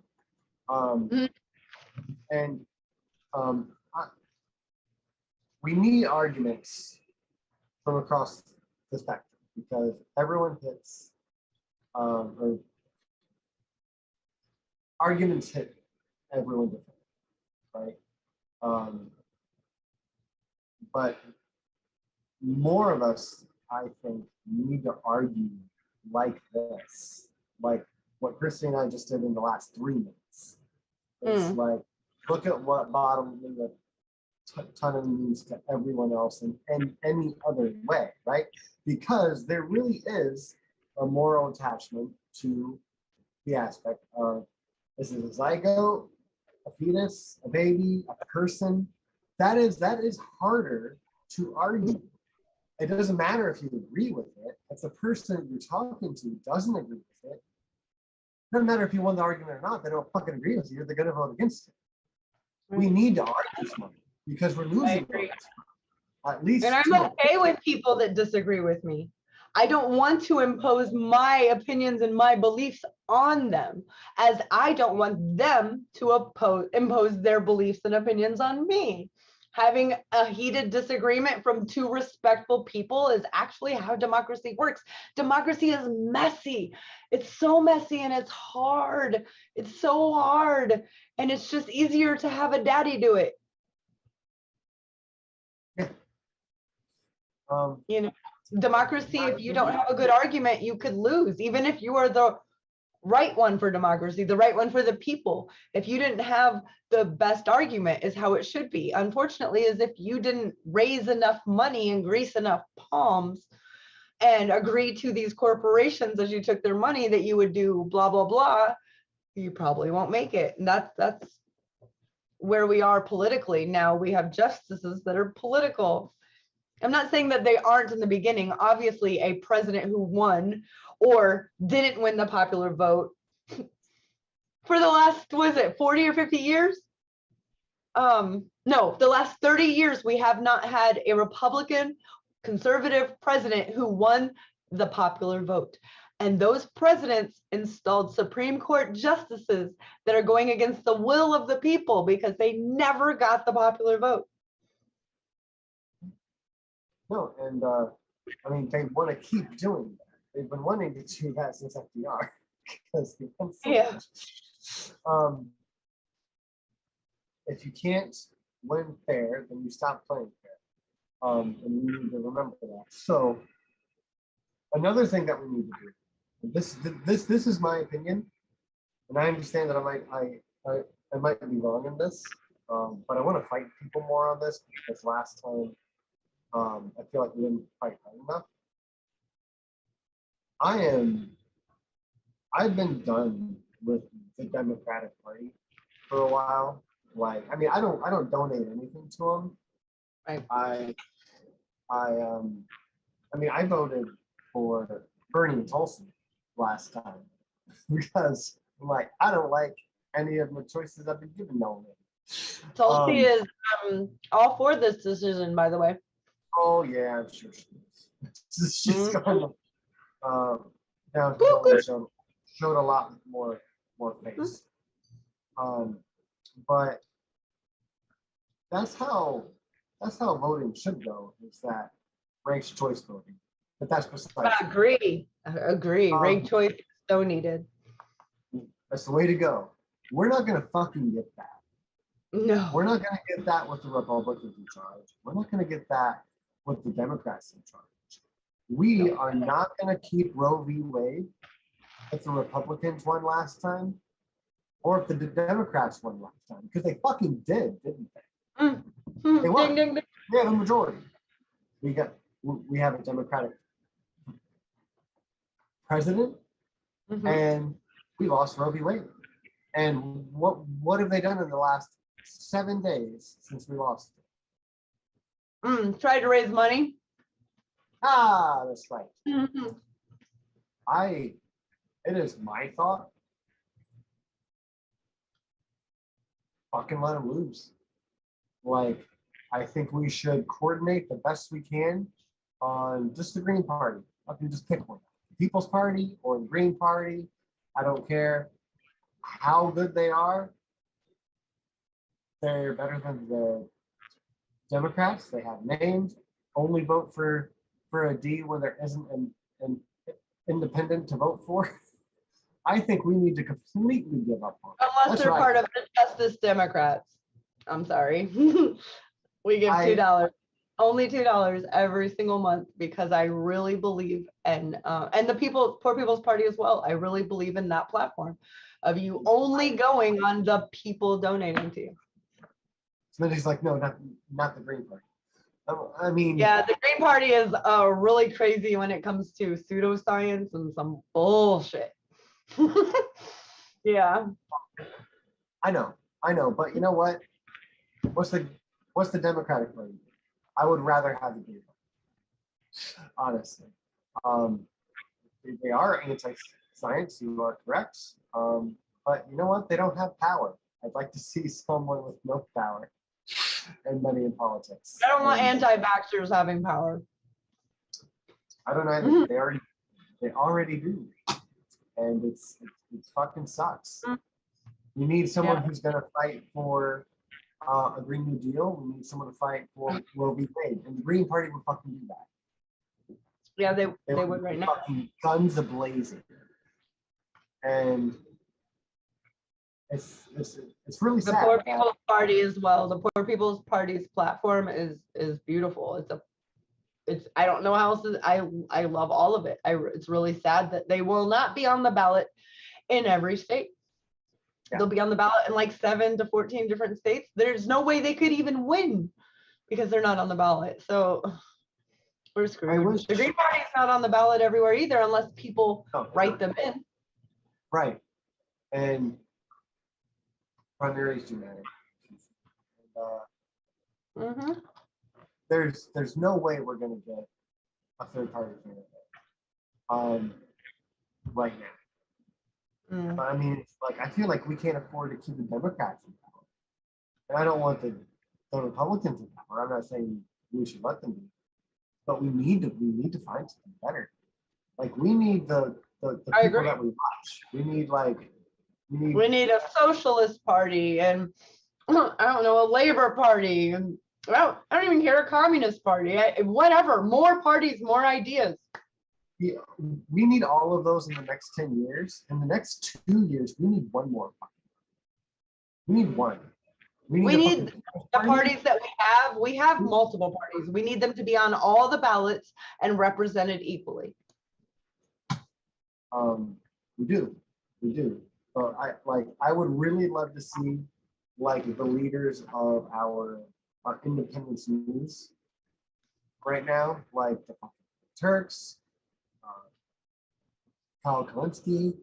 We need arguments from across the spectrum because everyone hits, or arguments hit everyone differently, right? But more of us, I think, need to argue like this, like what Christy and I just did in the last 3 minutes. It's like, look at what bottoming autonomy means to everyone else in any other way, right? Because there really is a moral attachment to the aspect of, this is a zygote, a fetus, a baby, a person. That is harder to argue. It doesn't matter if you agree with it. If the person you're talking to doesn't agree with it, it doesn't matter if you won the argument or not. They don't fucking agree with you. They're going to vote against it. We need to argue smart because we're losing votes. At least. And I'm okay with people that disagree with me. I don't want to impose my opinions and my beliefs on them, as I don't want them to impose their beliefs and opinions on me. Having a heated disagreement from 2 respectful people is actually how democracy works. Democracy is messy. It's so messy and it's hard. It's so hard. And it's just easier to have a daddy do it. You know, democracy, if you don't have a good argument, you could lose. Even if you are the right one for democracy, the right one for the people. If you didn't have the best argument is how it should be. Unfortunately, is if you didn't raise enough money and grease enough palms and agree to these corporations as you took their money that you would do blah, blah, blah, you probably won't make it. And that's where we are politically. Now we have justices that are political. I'm not saying that they aren't in the beginning. Obviously, a president who won or didn't win the popular vote for the last, was it 40 or 50 years? No, the last 30 years, we have not had a Republican conservative president who won the popular vote. And those presidents installed Supreme Court justices that are going against the will of the people because they never got the popular vote. No, and I mean, they want to keep doing that. They've been wanting to do that since FDR because they've done so much. If you can't win fair, then you stop playing fair. And we need to remember that. So another thing that we need to do, this is my opinion, and I understand that I might be wrong in this, but I want to fight people more on this because last time I feel like we didn't fight hard enough. I've been done with the Democratic Party for a while. Like, I mean, I don't donate anything to them. Right. I mean, I voted for Bernie and Tulsi last time because I'm like, I don't like any of the choices I've been given already. Tulsi is all for this decision, by the way. Oh yeah, I'm sure she is. She's going downhill and showed a lot more face. But that's how voting should go. Is that ranked choice voting? But that's besides. I agree. Ranked choice is so needed. That's the way to go. We're not gonna fucking get that. No. We're not gonna get that with the Republicans in charge. We're not gonna get that with the Democrats in charge. We are not gonna keep Roe v. Wade if the Republicans won last time, or if the Democrats won last time, because they fucking did, didn't they? They won. Ding, ding, ding. We have a majority. We have a Democratic president, and we lost Roe v. Wade. And what have they done in the last 7 days since we lost it? Try to raise money. Ah, that's right. It is my thought. Fucking let them lose. Like, I think we should coordinate the best we can on just the Green Party. I can just pick one. The People's Party or the Green Party. I don't care how good they are. They're better than the Democrats. They have names. Only vote for a D when there isn't an independent to vote for. I think we need to completely give up on it. Unless they're part of the Justice Democrats. I'm sorry. We give $2, only $2 every single month because I really believe and the Poor People's Party as well. I really believe in that platform of you only going on the people donating to you. So then he's like, no, not the Green Party. I mean, yeah, the Green Party is really crazy when it comes to pseudoscience and some bullshit. Yeah. I know, but you know what? What's the Democratic Party? I would rather have the Green Party, honestly. They are anti-science, you are correct. But you know what? They don't have power. I'd like to see someone with no power and money in politics. I don't want anti-vaxxers having power. I don't either. They already do, and it fucking sucks. We need someone who's going to fight for a Green New Deal. We need someone to fight for Roe v. Wade, and the Green Party would fucking do that. Yeah, they would right now. Fucking guns a-blazing, and it's really sad. The Poor People's Party as well. The Poor People's Party's platform is beautiful. It's I don't know how else I love all of it. It's really sad that they will not be on the ballot in every state. Yeah. They'll be on the ballot in like 7 to 14 different states. There's no way they could even win because they're not on the ballot. So we're screwed. The Green Party is not on the ballot everywhere either, unless people write them in. Right. And primaries do matter. And, there's no way we're going to get a third party candidate right now. But I mean, it's like, I feel like we can't afford to keep the Democrats in power. And I don't want the Republicans in power. I'm not saying we should let them be, but we need to find something better. Like, we need the people that we watch. We need a socialist party, and I don't know, a labor party, and I don't even care, a communist party, whatever, more parties, more ideas. We need all of those in the next 10 years. In the next 2 years, we need one more party. We need one. We need the parties that we have. We have multiple parties. We need them to be on all the ballots and represented equally. We do. But I would really love to see like the leaders of our independence news right now, like the Turks, Kyle Kalinske,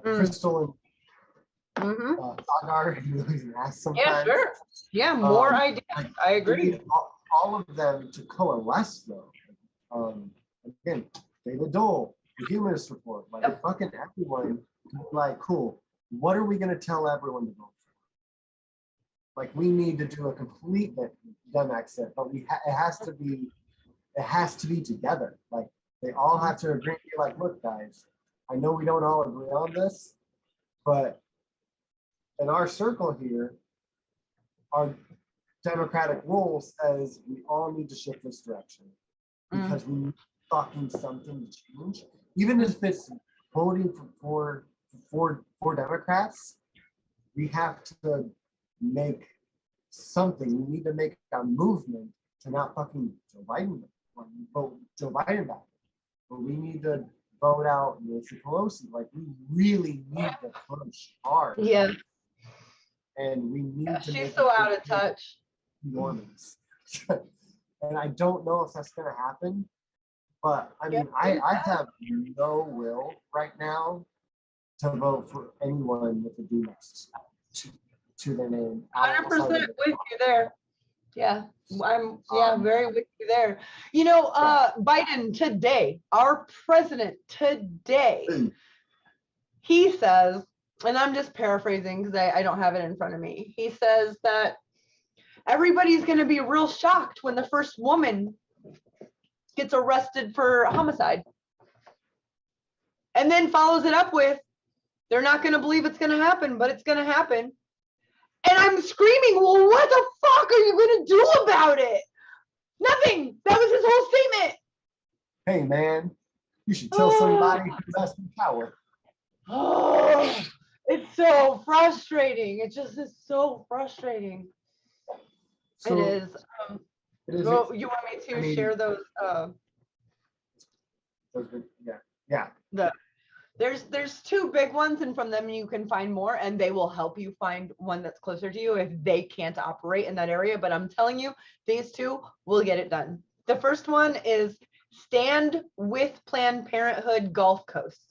Crystal, and Sagar, who's an ass sometimes. Yeah, sure. Yeah, more ideas. I agree. We need all of them to coalesce, though. Again, David Dole, the Humanist Report, like fucking everyone, like, cool. What are we going to tell everyone to vote for? Like, we need to do a complete dem exit, but it has to be together. Like, they all have to agree. Like, look, guys, I know we don't all agree on this, but in our circle here, our democratic rule says we all need to shift this direction because we need fucking something to change. Even if it's voting for Democrats, we have to make something. We need to make a movement to not fucking vote Joe Biden back. But we need to vote out Nancy Pelosi. Like, we really need to push hard. Yeah. And we need to. She's so out of touch. Mormons. And I don't know if that's gonna happen. But I mean, I have no will right now to vote for anyone with a D next to their name. 100% with you there. Yeah, I'm very with you there. You know, Biden today, our president today, he says, and I'm just paraphrasing because I don't have it in front of me. He says that everybody's going to be real shocked when the first woman gets arrested for homicide. And then follows it up with, they're not going to believe it's going to happen, but it's going to happen. And I'm screaming, well, what the fuck are you going to do about it? Nothing. That was his whole statement. Hey, man, you should tell somebody who has some power. Oh, it's so frustrating. It just is so frustrating. So, it is. So you want me to share those? Yeah. There's two big ones, and from them you can find more, and they will help you find one that's closer to you if they can't operate in that area. But I'm telling you, these two will get it done. The first one is Stand with Planned Parenthood Gulf Coast.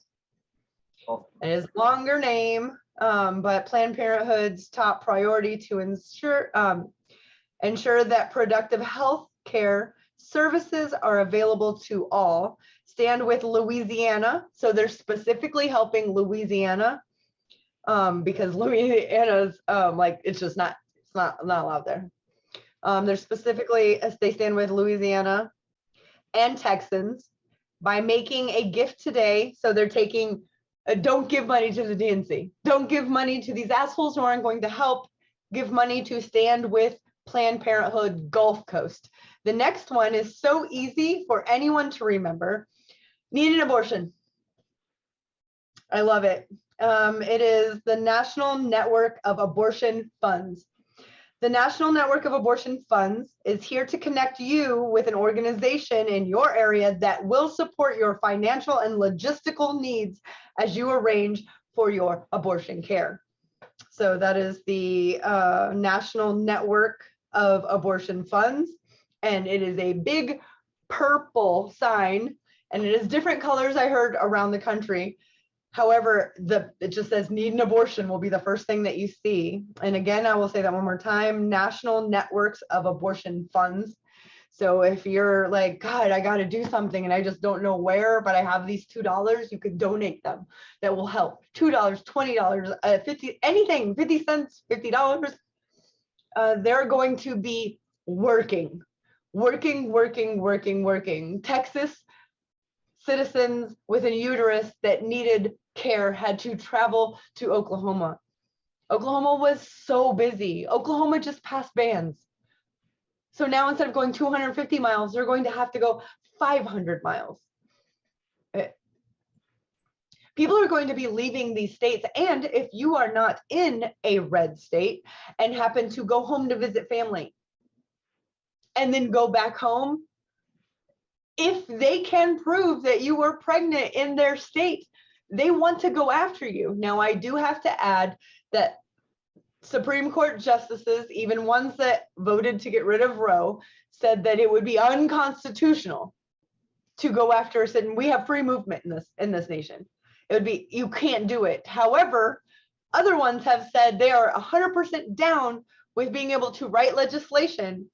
It is a longer name, but Planned Parenthood's top priority to ensure that productive health care services are available to all. Stand with Louisiana. So they're specifically helping Louisiana because Louisiana's it's not allowed there. They're specifically, they stand with Louisiana and Texans by making a gift today. So they're taking, don't give money to the DNC. Don't give money to these assholes who aren't going to help. Give money to Stand with Planned Parenthood Gulf Coast. The next one is so easy for anyone to remember. Need an abortion. I love it. It is the National Network of Abortion Funds. The National Network of Abortion Funds is here to connect you with an organization in your area that will support your financial and logistical needs as you arrange for your abortion care. So that is the National Network of Abortion Funds, and it is a big purple sign, and it is different colors I heard around the country. However, it just says need an abortion will be the first thing that you see. And again, I will say that one more time, National Networks of Abortion Funds. So if you're like, God, I got to do something and I just don't know where, but I have these $2, you could donate them. That will help. $2, $20, 50, anything, 50 cents, $50. They're going to be working. Texas citizens with a uterus that needed care had to travel to Oklahoma. Oklahoma was so busy. Oklahoma just passed bans. So now instead of going 250 miles, they're going to have to go 500 miles. People are going to be leaving these states. And if you are not in a red state and happen to go home to visit family and then go back home, if they can prove that you were pregnant in their state, they want to go after you. Now, I do have to add that Supreme Court justices, even ones that voted to get rid of Roe, said that it would be unconstitutional to go after us, and we have free movement in this nation. It would be, you can't do it. However, other ones have said they are 100% down with being able to write legislation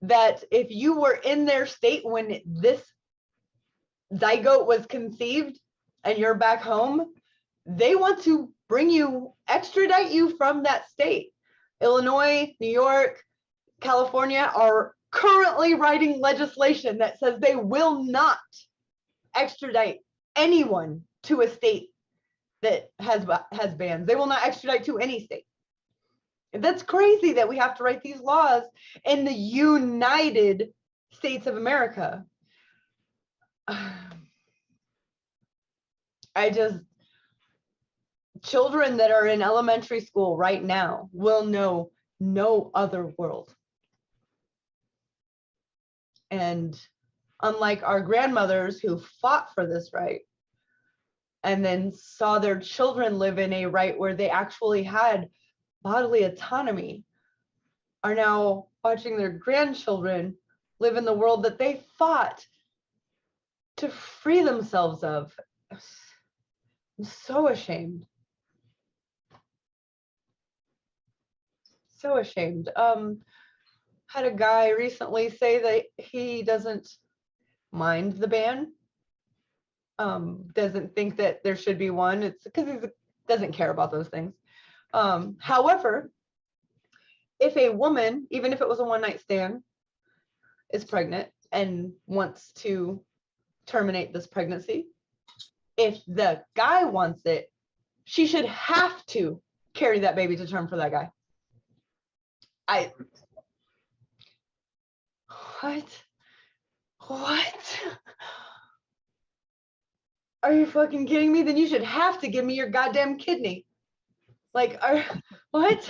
that if you were in their state when this zygote was conceived and you're back home, they want to bring you, extradite you from that state. Illinois, New York, California are currently writing legislation that says they will not extradite anyone to a state that has bans. They will not extradite to any state. That's crazy that we have to write these laws in the United States of America. Children that are in elementary school right now will know no other world. And unlike our grandmothers who fought for this right and then saw their children live in a right where they actually had bodily autonomy, are now watching their grandchildren live in the world that they fought to free themselves of. I'm so ashamed. So ashamed. Had a guy recently say that he doesn't mind the ban, doesn't think that there should be one. It's because he doesn't care about those things. However, if a woman, even if it was a one-night stand, is pregnant and wants to terminate this pregnancy, if the guy wants it, she should have to carry that baby to term for that guy. What? Are you fucking kidding me? Then you should have to give me your goddamn kidney. Like, what?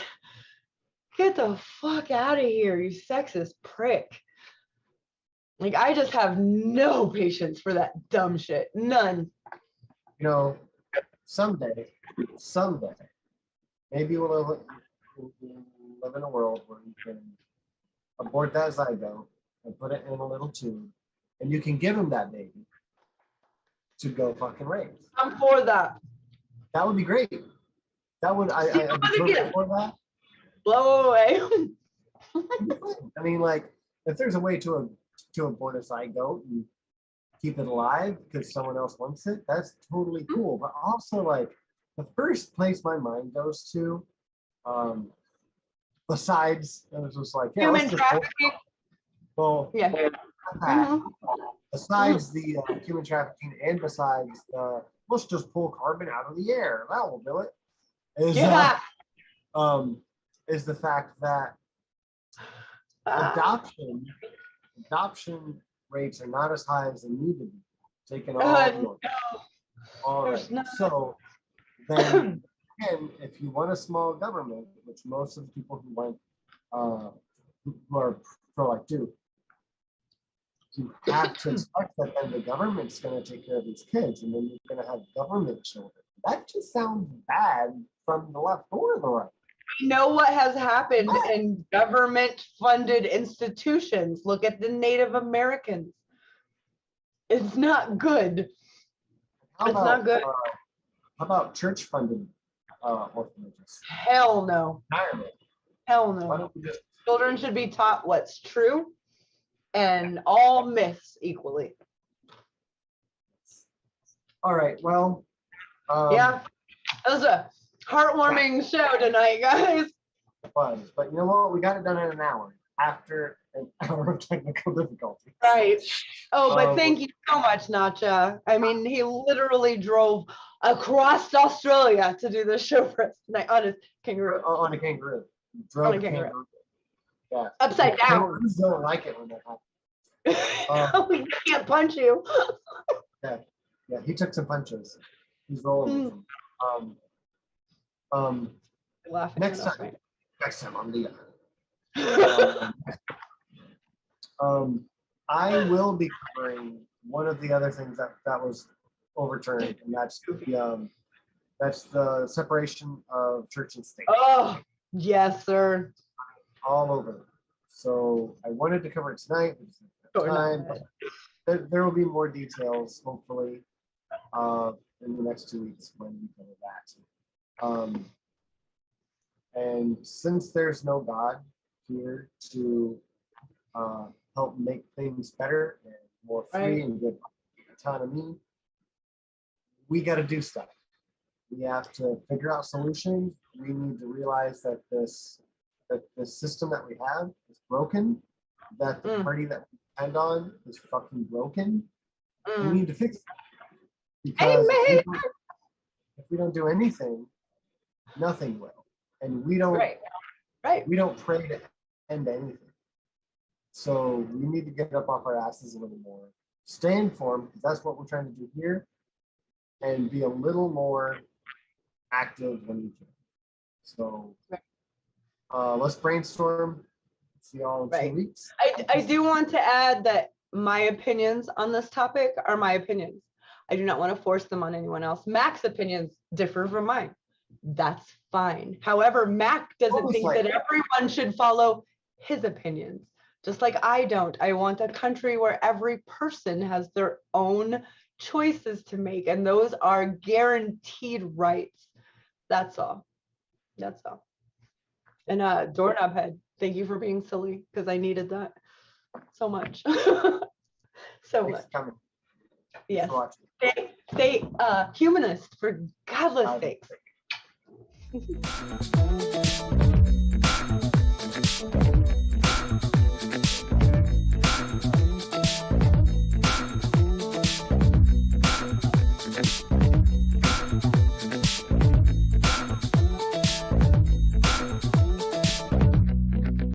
Get the fuck out of here, you sexist prick. Like, I just have no patience for that dumb shit. None. You know, someday, maybe we'll live in a world where you can abort that zygote and put it in a little tube, and you can give him that baby to go fucking raise. I'm for that. That would be great. That would, I'd be totally for that. Blow away. I mean, like, if there's a way to abort a zygote and keep it alive because someone else wants it, that's totally cool. But also, like, the first place my mind goes to, besides, it was just like, yeah, human trafficking. Well, yeah. Besides the human trafficking and besides let's just pull carbon out of the air, that will do it. Is the fact that adoption rates are not as high as they need to be. Taken all right. So then again, if you want a small government, which most of the people who want who are pro-life do, you have to expect that then the government's going to take care of these kids, and then you're going to have government children. That just sounds bad from the left or the right. We know what has happened in government-funded institutions. Look at the Native Americans. It's not good. It's not good. How about church-funded orphanages? Hell no. Entirely. Hell Why no. don't we just Children should be taught what's true and all myths equally. all right, well, Yeah, it was a heartwarming show tonight, guys. but you know what? We got it done in an hour after an hour of technical difficulty. Right. Oh, but thank you so much, Nacha. I mean, he literally drove across Australia to do this show for us tonight on his kangaroo. On a kangaroo. On a kangaroo. Yeah. Upside down. Kangaroos don't like it when that happens. We can't punch you. Yeah, he took some punches. He's rolling with them. Laughing Next enough, time. right? Next time on LEAH. I will be covering one of the other things that was overturned, and that's the separation of church and state. Oh, yes, sir. All over. So I wanted to cover it tonight. Time, but there will be more details, hopefully, in the next 2 weeks when we cover that. And since there's no God here to help make things better and more free and give autonomy, we got to do stuff. We have to figure out solutions. We need to realize that the system that we have is broken, that the party that we depend on is fucking broken. We need to fix it. Because if we don't do anything, nothing will. And we don't we don't pray to end anything. So we need to get up off our asses a little more, stay informed, because that's what we're trying to do here, and be a little more active when we can. So let's brainstorm. See y'all in 2 weeks. I do want to add that my opinions on this topic are my opinions. I do not want to force them on anyone else. Mac's opinions differ from mine. That's fine. However, Mac doesn't think that everyone should follow his opinions, just like I don't. I want a country where every person has their own choices to make, and those are guaranteed rights. That's all. That's all. And Doorknob Head, thank you for being silly, because I needed that so much. So much. Yes. Stay humanist, for Godless sakes.